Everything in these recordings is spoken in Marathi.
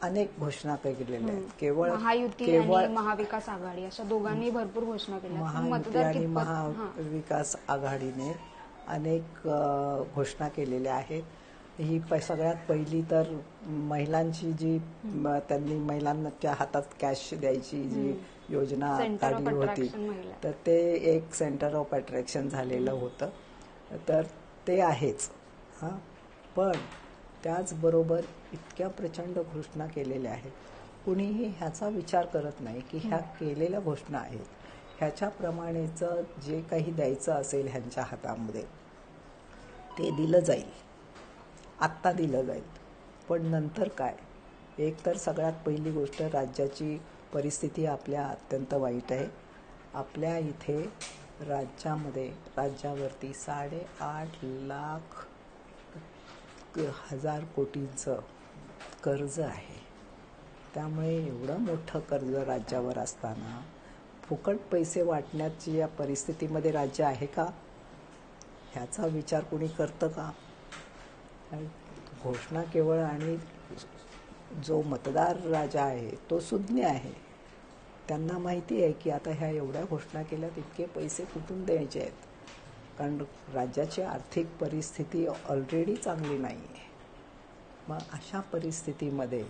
अनेक घोषणा केलेल्या आहेत. केवळ महायुती आणि महाविकास आघाडी अशा दोघांनी भरपूर घोषणा केल्या. महायुती आणि महाविकास आघाडीने अनेक घोषणा केलेल्या आहेत. ही सगळ्यात पहिली तर महिलांची जी त्यांनी महिलांच्या हातात कॅश द्यायची जी योजना काढली होती, तर ते एक सेंटर ऑफ अट्रॅक्शन झालेलं होतं. तर ते आहेच. पण त्याचबरोबर इतक्या प्रचंड घोषणा केलेल्या आहेत. कुणीही ह्याचा विचार करत नाही की ह्या केलेल्या घोषणा आहेत, ह्याच्याप्रमाणेचं जे काही द्यायचं असेल ह्यांच्या हातामध्ये ते दिलं जाईल, आत्ता दिलं जाईल. पण नंतर काय? एक तर सगळ्यात पहिली गोष्ट, राज्याची परिस्थिती आपल्या अत्यंत वाईट आहे. आपल्या इथे राज्यावरती 8,50,000 कोटींचं कर्ज आहे. त्यामुळे एवढं मोठं कर्ज राज्यावर असताना फुकट पैसे वाटण्याची या परिस्थितीमध्ये राज्य आहे का? ह्याचा विचार कोणी करतं का? घोषणा केवळ, आणि जो मतदार राजा आहे तो सुज्ञ आहे. त्यांना माहिती आहे की आता ह्या एवढ्या घोषणा केल्या, तितके पैसे कुठून द्यायचे आहेत, कारण राज्याची आर्थिक परिस्थिती ऑलरेडी चांगली नाही आहे. मग अशा परिस्थितीमध्ये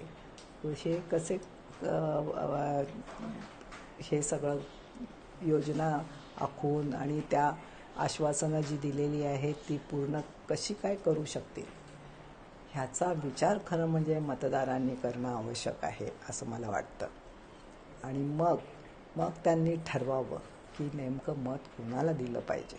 हे सगळं योजना आखून आणि त्या आश्वासनं जी दिलेली आहेत ती पूर्ण कशी काय करू शकतील, ह्याचा विचार खरं म्हणजे मतदारांनी करणं आवश्यक आहे असं मला वाटतं. आणि मग त्यांनी ठरवावं की नेमकं मत कुणाला दिलं पाहिजे.